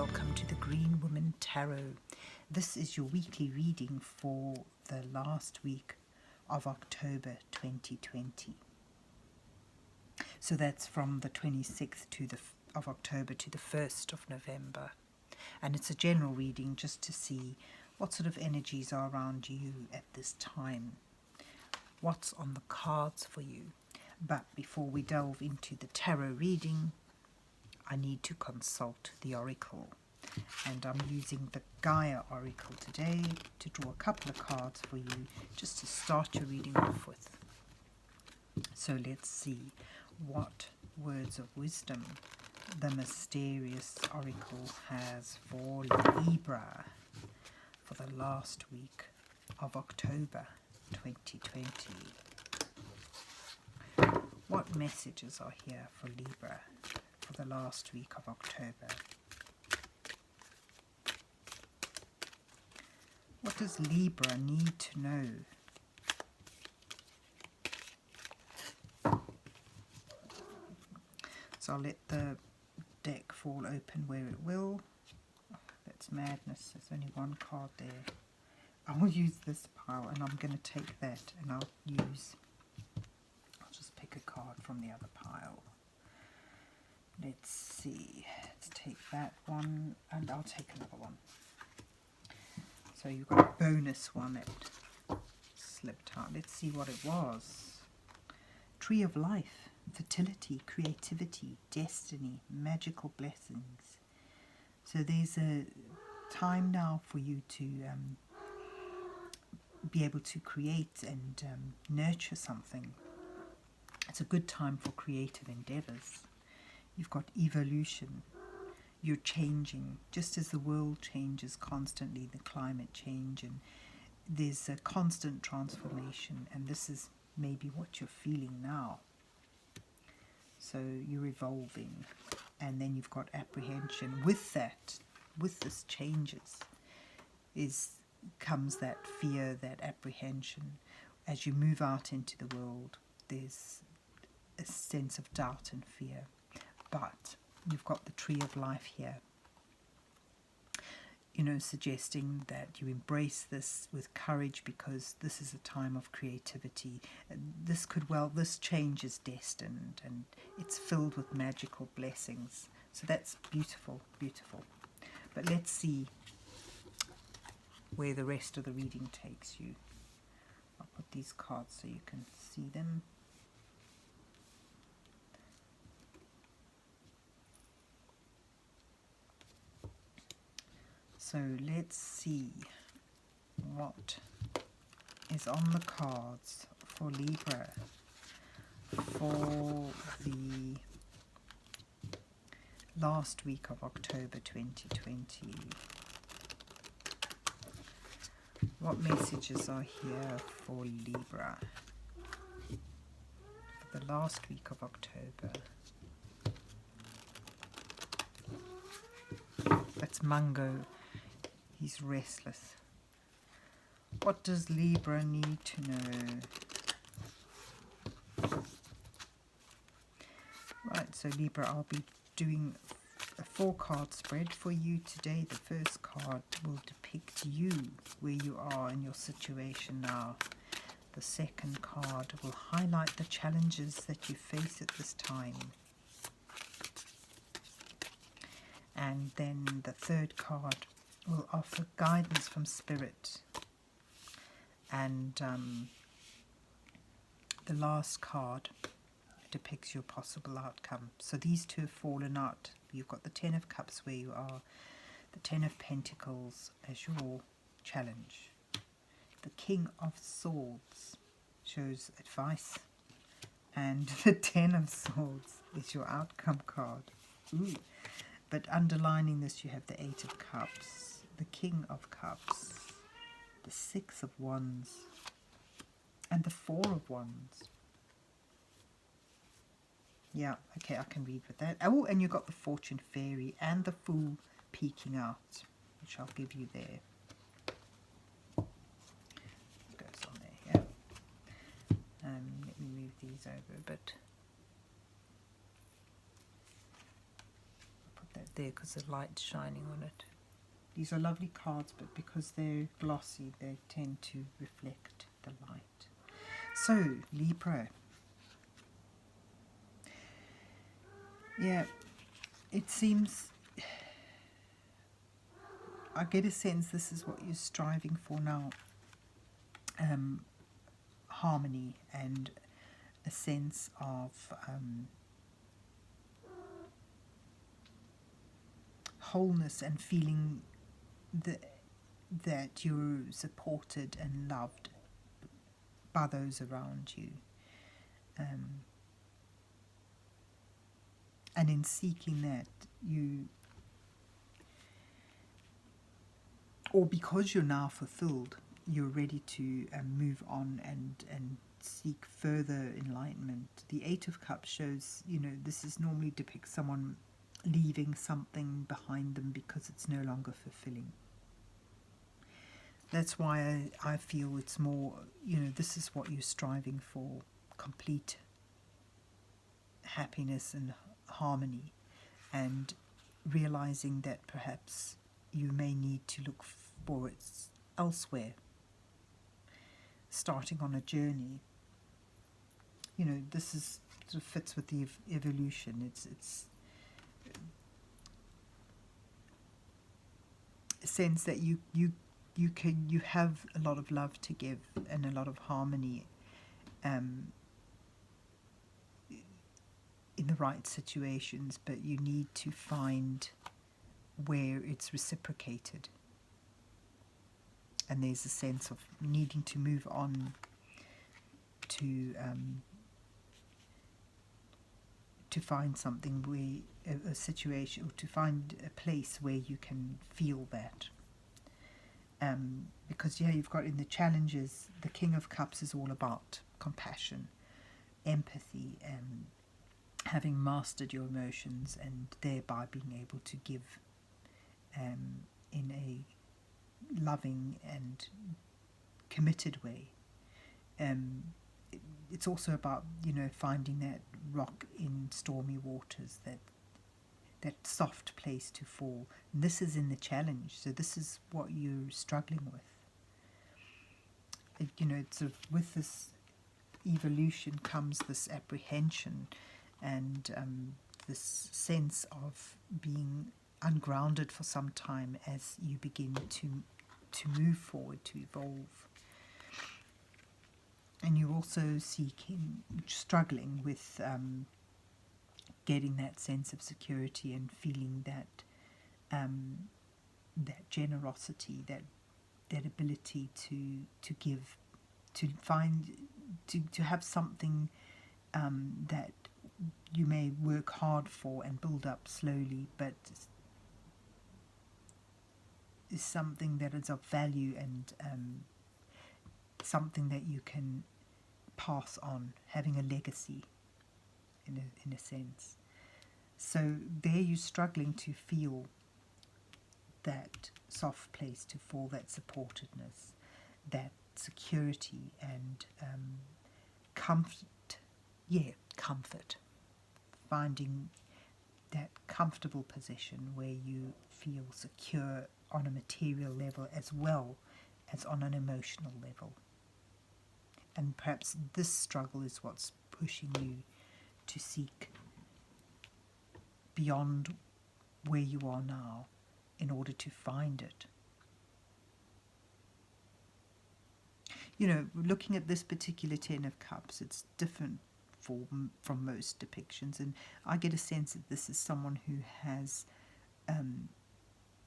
welcome to the Green Woman Tarot. This is your weekly reading for the last week of October 2020. So that's from the 26th of October to the 1st of November. And it's a general reading just to see what sort of energies are around you at this time. What's on the cards for you. But before we delve into the tarot reading, I need to consult the Oracle. And I'm using the Gaia Oracle today to draw a couple of cards for you just to start your reading off with. So let's see what words of wisdom the mysterious Oracle has for Libra for the last week of October 2020. What messages are here for Libra for the last week of October? What does Libra need to know? So I'll let the deck fall open where it will. Oh, that's madness. There's only one card there. I'll use this pile and I'm going to take that and I'll just pick a card from the other pile. Let's see. Let's take that one and I'll take another one. So you've got a bonus one that slipped out. Let's see what it was. Tree of life, fertility, creativity, destiny, magical blessings. So there's a time now for you to be able to create and nurture something. It's a good time for creative endeavors. You've got evolution. You're changing, just as the world changes constantly, the climate change, and there's a constant transformation, and this is maybe what you're feeling now. So you're evolving, and then you've got apprehension. With that, with this changes, comes that fear, that apprehension. As you move out into the world, there's a sense of doubt and fear. But you've got the tree of life here, suggesting that you embrace this with courage because this is a time of creativity. This change is destined and it's filled with magical blessings. So that's beautiful, beautiful. But let's see where the rest of the reading takes you. I'll put these cards so you can see them. So let's see what is on the cards for Libra for the last week of October 2020. What messages are here for Libra for the last week of October? That's Mungo. He's restless. What does Libra need to know? Right, so Libra, I'll be doing a 4-card spread for you today. The first card will depict you, where you are in your situation now. The second card will highlight the challenges that you face at this time. And then the third card will offer guidance from Spirit. And the last card depicts your possible outcome. So these two have fallen out. You've got the 10 of Cups where you are, the 10 of Pentacles as your challenge. The King of Swords shows advice. And the 10 of Swords is your outcome card. Ooh. But underlining this, you have the 8 of Cups, the King of Cups, the 6 of Wands, and the 4 of Wands. Yeah, okay, I can read with that. Oh, and you've got the Fortune Fairy and the Fool peeking out, which I'll give you there. It goes on there, yeah. Let me move these over a bit. Put that there because the light's shining on it. These are lovely cards, but because they're glossy, they tend to reflect the light. So, Libra. Yeah, it seems, I get a sense this is what you're striving for now. Harmony and a sense of wholeness and feeling that you're supported and loved by those around you. And in seeking that, or because you're now fulfilled, you're ready to move on and seek further enlightenment. The Eight of Cups shows, this is normally depicts someone leaving something behind them because it's no longer fulfilling. That's why I feel it's more, this is what you're striving for, complete happiness and harmony, and realizing that perhaps you may need to look for it elsewhere. Starting on a journey, this is sort of fits with the evolution. It's a sense that you have a lot of love to give and a lot of harmony in the right situations, but you need to find where it's reciprocated. And there's a sense of needing to move on to find something where a situation, or to find a place where you can feel that. Because you've got in the challenges, the King of Cups is all about compassion, empathy, having mastered your emotions, and thereby being able to give in a loving and committed way. It's also about finding that rock in stormy waters, that soft place to fall. And this is in the challenge, so this is what you're struggling with. It's sort of, with this evolution comes this apprehension and this sense of being ungrounded for some time as you begin to move forward, to evolve. And you're also struggling with getting that sense of security and feeling that that generosity, that ability to give, to find, to have something that you may work hard for and build up slowly, but is something that is of value and something that you can pass on, having a legacy in a sense. So there you're struggling to feel that soft place to fall, that supportedness, that security and comfort. Finding that comfortable position where you feel secure on a material level as well as on an emotional level. And perhaps this struggle is what's pushing you to seek beyond where you are now in order to find it. Looking at this particular Ten of Cups, it's different from most depictions, and I get a sense that this is someone who has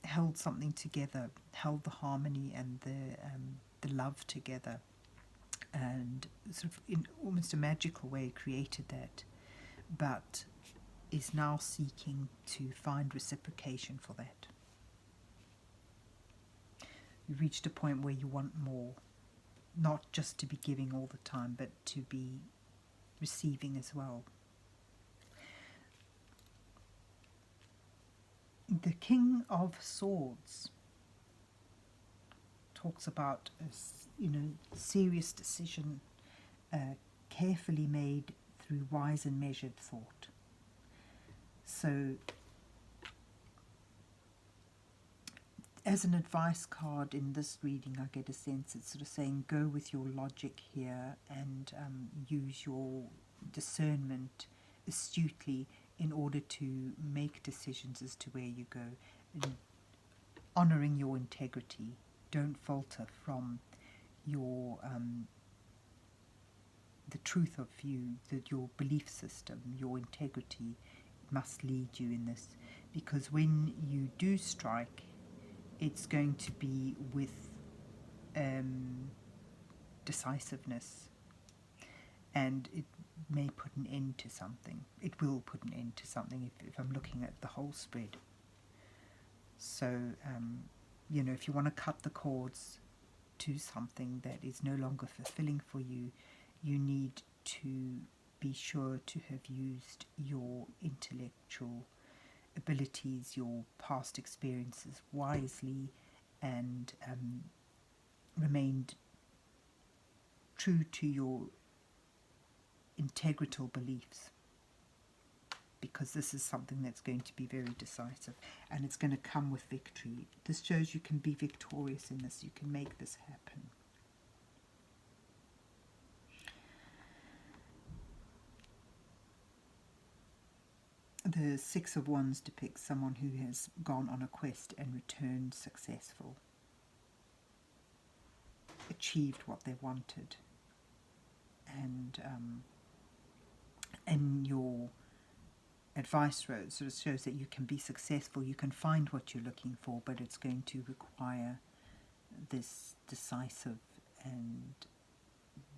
held something together, held the harmony and the love together, and sort of in almost a magical way created that, but is now seeking to find reciprocation for that. You've reached a point where you want more, not just to be giving all the time, but to be receiving as well. The King of Swords talks about a serious decision, carefully made through wise and measured thought. So as an advice card in this reading, I get a sense it's sort of saying go with your logic here and use your discernment astutely in order to make decisions as to where you go, and honouring your integrity. Don't falter from your the truth of you, that your belief system, your integrity must lead you in this, because when you do strike, it's going to be with decisiveness, and it may put an end to something. It will put an end to something if I'm looking at the whole spread. So, you know, if you want to cut the cords to something that is no longer fulfilling for you, you need to be sure to have used your intellectual abilities, your past experiences wisely, and remained true to your integral beliefs, because this is something that's going to be very decisive and it's going to come with victory. This shows you can be victorious in this, you can make this happen. The Six of Wands depicts someone who has gone on a quest and returned successful, achieved what they wanted, and your advice sort of shows that you can be successful, you can find what you're looking for, but it's going to require this decisive and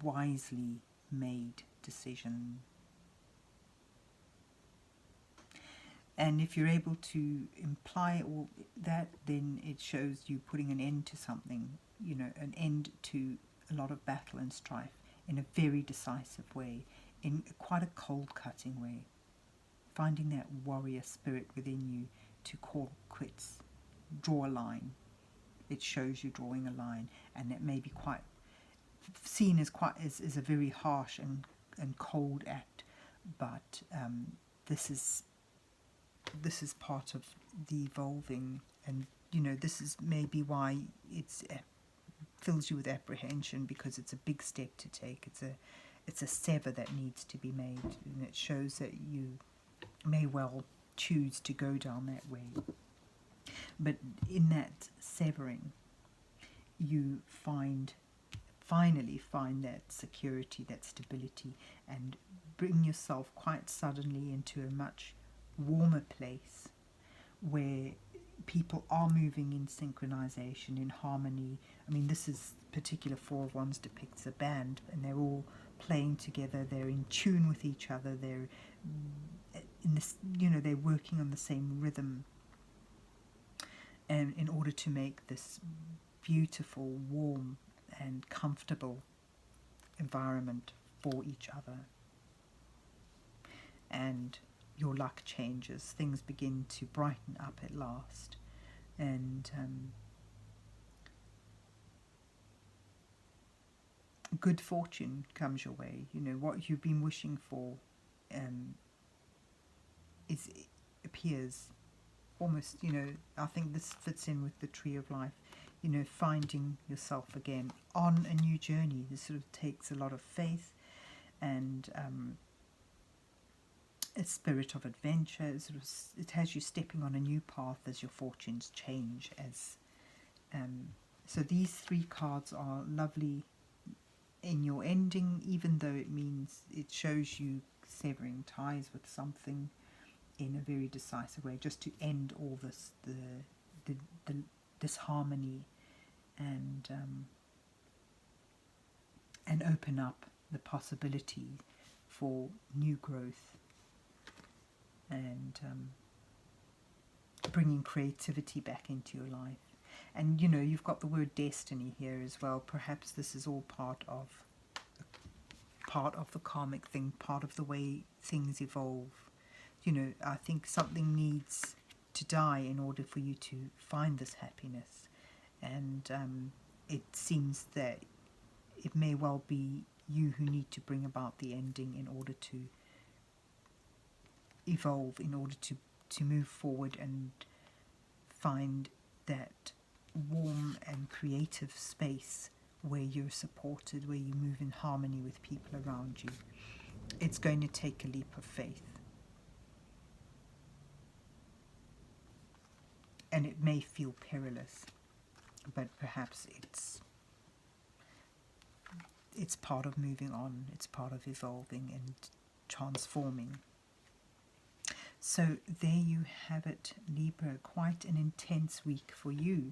wisely made decision. And if you're able to imply all that, then it shows you putting an end to something, you know, an end to a lot of battle and strife in a very decisive way, in quite a cold-cutting way. Finding that warrior spirit within you to call quits, draw a line. It shows you drawing a line, and that may be quite seen as a very harsh and cold act, but this is part of the evolving, and you know, this is maybe why it's fills you with apprehension, because it's a big step to take. It's a sever that needs to be made, and it shows that you may well choose to go down that way. But in that severing, you finally find that security, that stability, and bring yourself quite suddenly into a much warmer place where people are moving in synchronization, in harmony. I mean, this is particular Four of Wands depicts a band, and they're all playing together, they're in tune with each other, they're in this, you know, they're working on the same rhythm, and in order to make this beautiful, warm and comfortable environment for each other. And your luck changes, things begin to brighten up at last, and good fortune comes your way. You know, what you've been wishing for appears almost, you know, I think this fits in with the Tree of Life, you know, finding yourself again on a new journey. This sort of takes a lot of faith and a spirit of adventure. It has you stepping on a new path as your fortunes change. So these three cards are lovely in your ending, even though it shows you severing ties with something in a very decisive way, just to end all this disharmony and open up the possibility for new growth and bringing creativity back into your life. And you know, you've got the word destiny here as well. Perhaps this is all part of the karmic thing, part of the way things evolve. You know, I think something needs to die in order for you to find this happiness, and it seems that it may well be you who need to bring about the ending in order to evolve, in order to move forward and find that warm and creative space where you're supported, where you move in harmony with people around you. It's going to take a leap of faith. And it may feel perilous, but perhaps it's part of moving on, it's part of evolving and transforming. So there you have it, Libra, quite an intense week for you.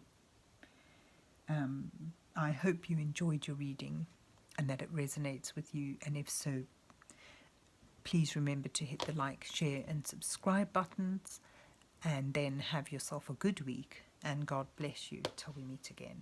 I hope you enjoyed your reading and that it resonates with you, and if so, please remember to hit the like, share and subscribe buttons, and then have yourself a good week, and God bless you till we meet again.